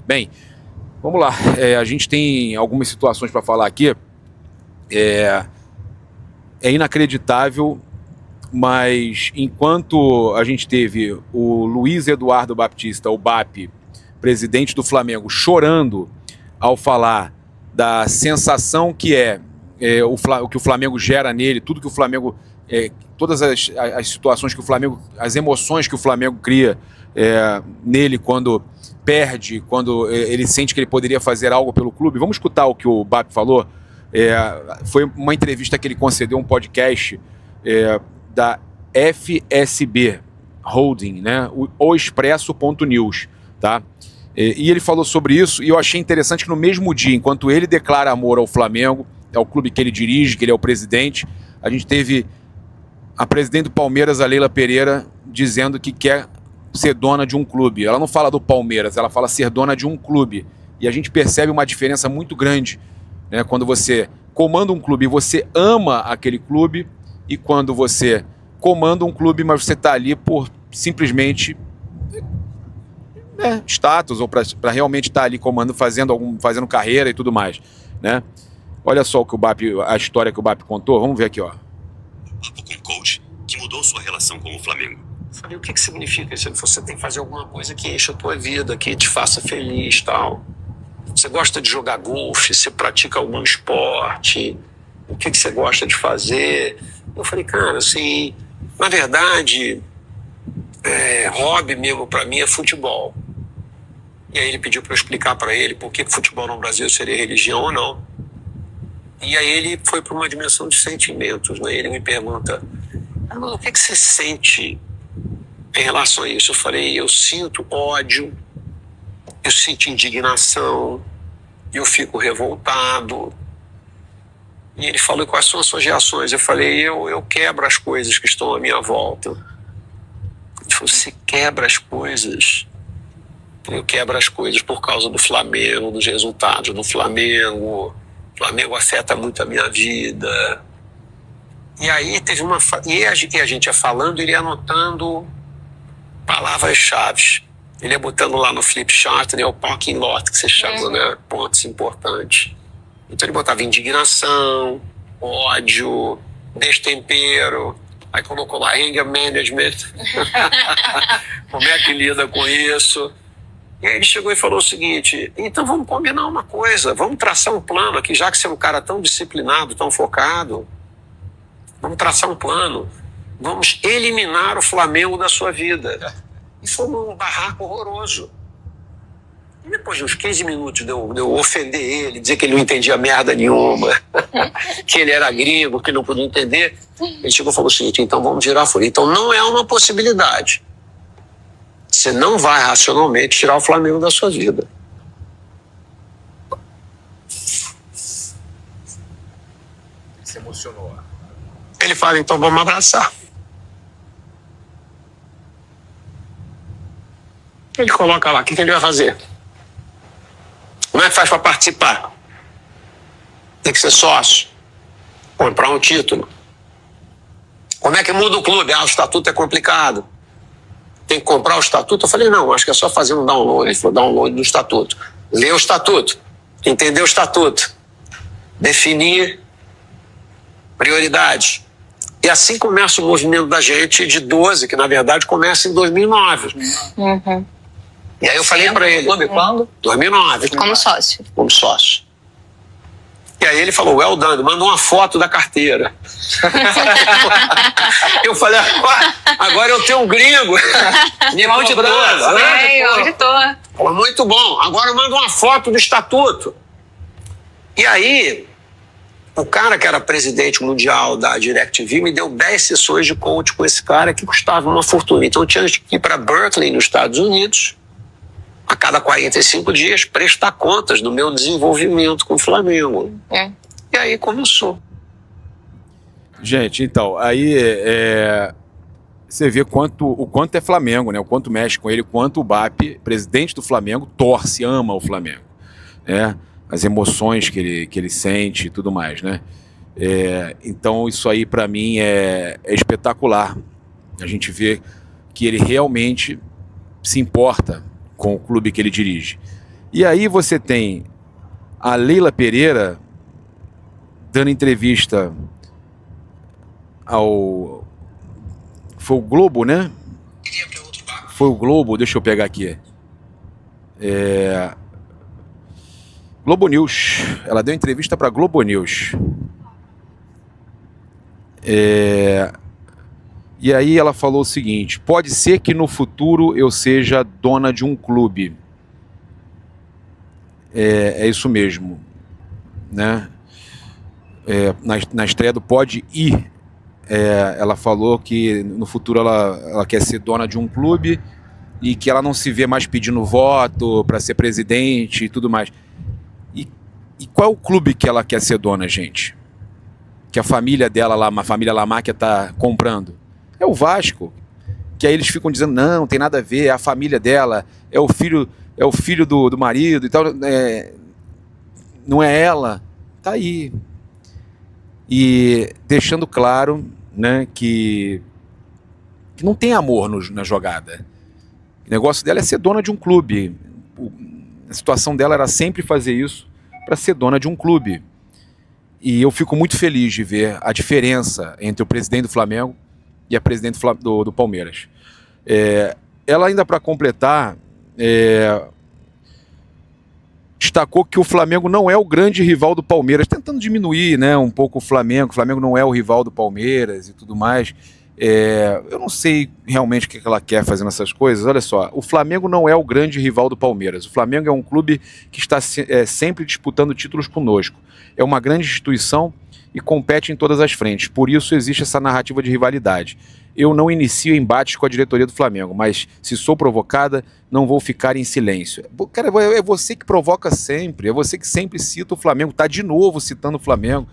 Bem, vamos lá. A gente tem algumas situações para falar aqui. É inacreditável, mas enquanto a gente teve o Luiz Eduardo Baptista, o BAP, presidente do Flamengo, chorando ao falar da sensação que o que o Flamengo gera nele, tudo que o Flamengo, todas as situações que o Flamengo, as emoções que o Flamengo cria nele quando perde, quando ele sente que ele poderia fazer algo pelo clube. Vamos escutar o que o BAP falou. Foi uma entrevista que ele concedeu, um podcast da FSB Holding, né? O Expresso.news, tá? E ele falou sobre isso, e eu achei interessante que no mesmo dia, enquanto ele declara amor ao Flamengo, ao clube que ele dirige, que ele é o presidente, a gente teve a presidente do Palmeiras, a Leila Pereira, dizendo que quer ser dona de um clube. Ela não fala do Palmeiras, ela fala ser dona de um clube. E a gente percebe uma diferença muito grande, né, quando você comanda um clube, você ama aquele clube, e quando você comanda um clube, mas você está ali por simplesmente status, ou para realmente estar ali comandando, fazendo carreira e tudo mais, né? Olha só a história que o BAP contou. Vamos ver aqui, ó. Papo com o coach que mudou sua relação com o Flamengo. Falei, o que significa isso? Você tem que fazer alguma coisa que encha a tua vida, que te faça feliz, tal. Você gosta de jogar golfe? Você pratica algum esporte? O que você gosta de fazer? Eu falei, cara, assim, na verdade, hobby mesmo pra mim é futebol. E aí ele pediu pra eu explicar pra ele por que futebol no Brasil seria religião ou não. E aí ele foi pra uma dimensão de sentimentos, né? Ele me pergunta, o que você sente em relação a isso? Eu falei, eu sinto ódio, eu sinto indignação, eu fico revoltado. E ele falou, quais são as suas reações? Eu falei, eu quebro as coisas que estão à minha volta. Ele falou, você quebra as coisas? Eu quebro as coisas por causa do Flamengo, dos resultados do Flamengo. O Flamengo afeta muito a minha vida. E aí teve e a gente ia falando, ele ia anotando palavras-chave. Ele ia botando lá no flip chart, né, o parking lot, que você chama, né, pontos importantes. Então ele botava indignação, ódio, destempero. Aí colocou lá anger management. Como é que lida com isso? E aí ele chegou e falou o seguinte, então vamos combinar uma coisa, vamos traçar um plano aqui, já que você é um cara tão disciplinado, tão focado, vamos traçar um plano, vamos eliminar o Flamengo da sua vida. E foi um barraco horroroso. E depois de uns 15 minutos de eu ofender ele, dizer que ele não entendia merda nenhuma, que ele era gringo, que ele não podia entender, ele chegou e falou o seguinte, então vamos virar a folha. Então não é uma possibilidade. Você não vai racionalmente tirar o Flamengo da sua vida. Se emocionou. Ele fala, então vamos abraçar. Ele coloca lá, o que ele vai fazer? Como é que faz para participar? Tem que ser sócio. Comprar um título. Como é que muda o clube? O estatuto é complicado. Tem que comprar o estatuto? Eu falei, não, acho que é só fazer um download. Ele falou, download do estatuto. Ler o estatuto. Entender o estatuto. Definir prioridades. E assim começa o movimento da gente de 12, que na verdade começa em 2009. Uhum. E aí eu falei para ele... Clube quando? 2009. Como sócio. Como sócio. E aí ele falou, well done, mandou uma foto da carteira. Eu falei, agora eu tenho um gringo. Me auditor. Auditor. Falou, muito bom, agora manda uma foto do estatuto. E aí, o cara que era presidente mundial da DirecTV me deu 10 sessões de coach com esse cara que custava uma fortuna. Então eu tinha que ir para Berkeley, nos Estados Unidos, a cada 45 dias, prestar contas do meu desenvolvimento com o Flamengo. E aí começou. Gente, então, aí você vê o quanto é Flamengo, né? O quanto mexe com ele, o quanto o BAP, presidente do Flamengo, torce, ama o Flamengo, né? As emoções que ele sente e tudo mais, né? Então isso aí para mim é espetacular. A gente vê que ele realmente se importa com o clube que ele dirige. E aí você tem a Leila Pereira dando entrevista ao... Foi o Globo, né? Foi o Globo, deixa eu pegar aqui. Globo News. Ela deu entrevista para Globo News. E aí ela falou o seguinte: pode ser que no futuro eu seja dona de um clube. É isso mesmo, né? Na estreia do Pode Ir, ela falou que no futuro ela quer ser dona de um clube e que ela não se vê mais pedindo voto para ser presidente e tudo mais. E qual é o clube que ela quer ser dona, gente? Que a família dela lá, uma família Lamáquia, tá comprando? É o Vasco. Que aí eles ficam dizendo, não tem nada a ver, é a família dela, é o filho do marido e tal, não é ela. Tá aí. E deixando claro, né, que não tem amor na jogada. O negócio dela é ser dona de um clube. A situação dela era sempre fazer isso para ser dona de um clube. E eu fico muito feliz de ver a diferença entre o presidente do Flamengo e a presidente do Palmeiras. Ela ainda, para completar, destacou que o Flamengo não é o grande rival do Palmeiras, tentando diminuir, né, um pouco o Flamengo não é o rival do Palmeiras e tudo mais. Eu não sei realmente o que ela quer fazendo essas coisas. Olha só, o Flamengo não é o grande rival do Palmeiras. O Flamengo é um clube que está sempre disputando títulos conosco. É uma grande instituição e compete em todas as frentes. Por isso existe essa narrativa de rivalidade. Eu não inicio embates com a diretoria do Flamengo, mas se sou provocada, não vou ficar em silêncio. Cara, é você que provoca sempre, é você que sempre cita o Flamengo, tá de novo citando o Flamengo.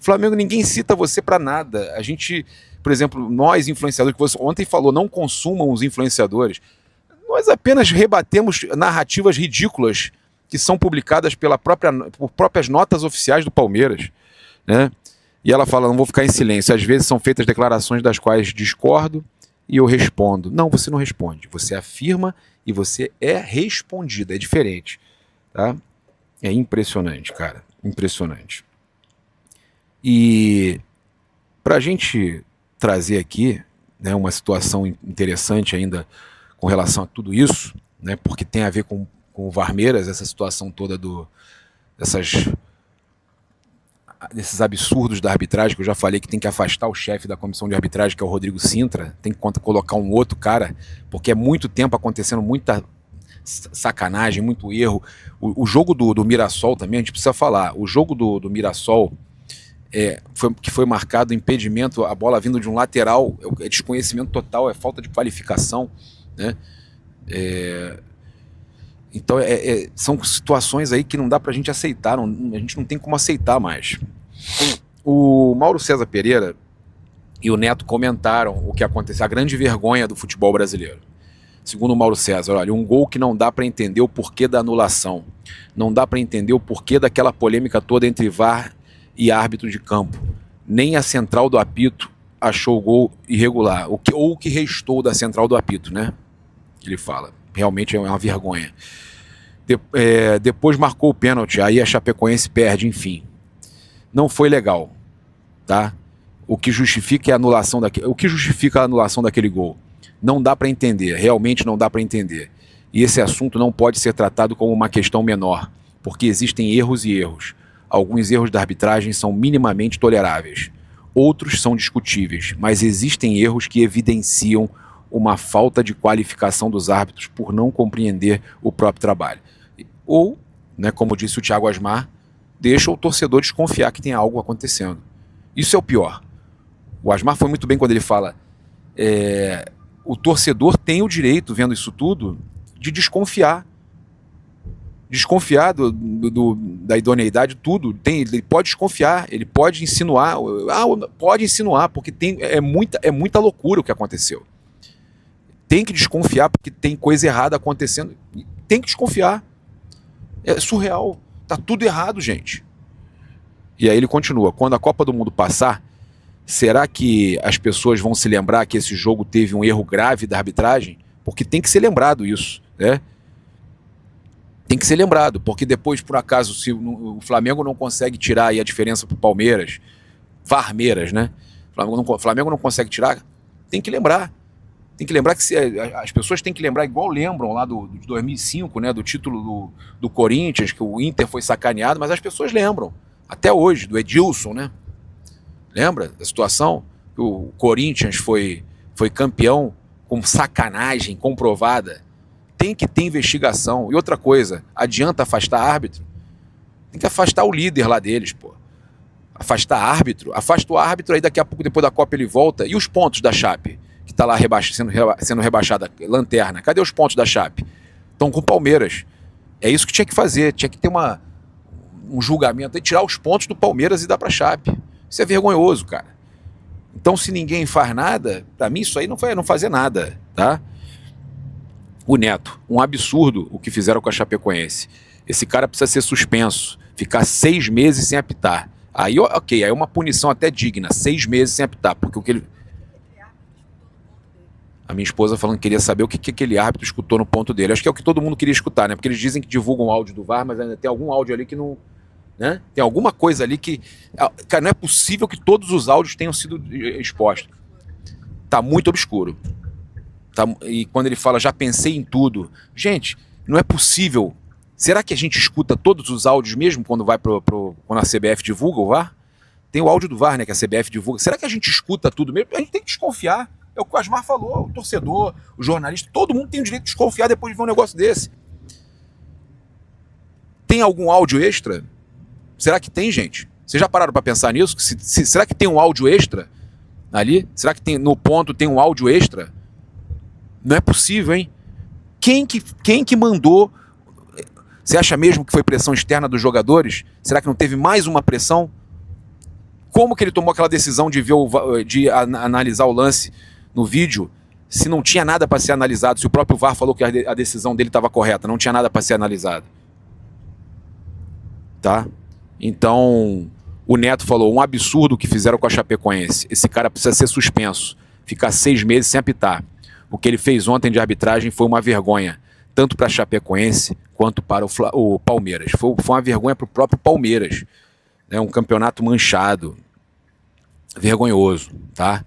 Flamengo, ninguém cita você para nada. A gente, por exemplo, nós influenciadores, que você ontem falou, não consumam os influenciadores. Nós apenas rebatemos narrativas ridículas que são publicadas por próprias notas oficiais do Palmeiras, né? E ela fala, não vou ficar em silêncio. Às vezes são feitas declarações das quais discordo e eu respondo. Não, você não responde. Você afirma e você é respondida. É diferente, tá? É impressionante, cara. Impressionante. E para a gente trazer aqui, né, uma situação interessante ainda com relação a tudo isso, né, porque tem a ver com o Varmeiras, essa situação toda desses absurdos da arbitragem, que eu já falei que tem que afastar o chefe da comissão de arbitragem, que é o Rodrigo Sintra, tem que colocar um outro cara, porque é muito tempo acontecendo muita sacanagem, muito erro. O jogo do Mirassol também, a gente precisa falar, o jogo do Mirassol, que foi marcado impedimento, a bola vindo de um lateral, é desconhecimento total, é falta de qualificação, né? Então são situações aí que não dá pra gente aceitar, a gente não tem como aceitar mais. O Mauro César Pereira e o Neto comentaram o que aconteceu, a grande vergonha do futebol brasileiro. Segundo o Mauro César, olha, um gol que não dá para entender o porquê da anulação, não dá para entender o porquê daquela polêmica toda entre VAR e árbitro de campo. Nem a central do apito achou o gol irregular, ou o que restou da central do apito, né? Ele fala, realmente é uma vergonha. Depois marcou o pênalti, aí a Chapecoense perde, enfim. Não foi legal, tá? O que justifica a anulação daquele gol? Não dá para entender, realmente não dá para entender. E esse assunto não pode ser tratado como uma questão menor, porque existem erros e erros. Alguns erros da arbitragem são minimamente toleráveis, outros são discutíveis, mas existem erros que evidenciam uma falta de qualificação dos árbitros por não compreender o próprio trabalho. Ou, né, como disse o Thiago Asmar, deixa o torcedor desconfiar que tem algo acontecendo. Isso é o pior. O Asmar foi muito bem quando ele fala o torcedor tem o direito, vendo isso tudo, de desconfiar. Desconfiar da idoneidade, tudo. Ele pode desconfiar, ele pode insinuar. Pode insinuar, porque é muita loucura o que aconteceu. Tem que desconfiar, porque tem coisa errada acontecendo. Tem que desconfiar. É surreal. Tá tudo errado, gente. E aí ele continua. Quando a Copa do Mundo passar, será que as pessoas vão se lembrar que esse jogo teve um erro grave da arbitragem? Porque tem que ser lembrado isso, né? Tem que ser lembrado, porque depois, por acaso, se o Flamengo não consegue tirar aí a diferença pro Palmeiras, Varmeiras, né? O Flamengo não consegue tirar, tem que lembrar. Tem que lembrar que as pessoas têm que lembrar, igual lembram lá de 2005, né? Do título do Corinthians, que o Inter foi sacaneado, mas as pessoas lembram. Até hoje, do Edilson, né? Lembra da situação? O Corinthians foi campeão com sacanagem comprovada. Tem que ter investigação. E outra coisa, adianta afastar árbitro? Tem que afastar o líder lá deles, pô. Afastar árbitro? Afasta o árbitro, aí daqui a pouco, depois da Copa, ele volta. E os pontos da Chape? Que tá lá sendo rebaixada, lanterna. Cadê os pontos da Chape? Estão com o Palmeiras. É isso que tinha que fazer. Tinha que ter um julgamento e tirar os pontos do Palmeiras e dar pra Chape. Isso é vergonhoso, cara. Então, se ninguém faz nada, pra mim isso aí não fazer nada, tá? O Neto, um absurdo o que fizeram com a Chapecoense. Esse cara precisa ser suspenso, ficar 6 meses sem apitar. Aí, ok, aí é uma punição até digna, 6 meses sem apitar, porque o que ele... A minha esposa falando que queria saber o que aquele árbitro escutou no ponto dele. Acho que é o que todo mundo queria escutar, né? Porque eles dizem que divulgam o áudio do VAR, mas ainda tem algum áudio ali que não... Né? Tem alguma coisa ali que... Cara, não é possível que todos os áudios tenham sido expostos. Tá muito obscuro. Tá, e quando ele fala, já pensei em tudo. Gente, não é possível. Será que a gente escuta todos os áudios mesmo quando vai quando a CBF divulga o VAR? Tem o áudio do VAR, né, que a CBF divulga. Será que a gente escuta tudo mesmo? A gente tem que desconfiar. É o que o Asmar falou, o torcedor, o jornalista, todo mundo tem o direito de desconfiar depois de ver um negócio desse. Tem algum áudio extra? Será que tem, gente? Vocês já pararam para pensar nisso? Será que tem um áudio extra ali? Será que no ponto tem um áudio extra? Não é possível, hein? Quem que mandou? Você acha mesmo que foi pressão externa dos jogadores? Será que não teve mais uma pressão? Como que ele tomou aquela decisão de analisar o lance no vídeo, se não tinha nada para ser analisado, se o próprio VAR falou que a decisão dele estava correta, não tinha nada para ser analisado? Tá? Então, o Neto falou, um absurdo o que fizeram com a Chapecoense. Esse cara precisa ser suspenso, ficar 6 meses sem apitar. O que ele fez ontem de arbitragem foi uma vergonha, tanto para a Chapecoense quanto para o Palmeiras. Foi uma vergonha para o próprio Palmeiras. Né? Um campeonato manchado, vergonhoso, tá?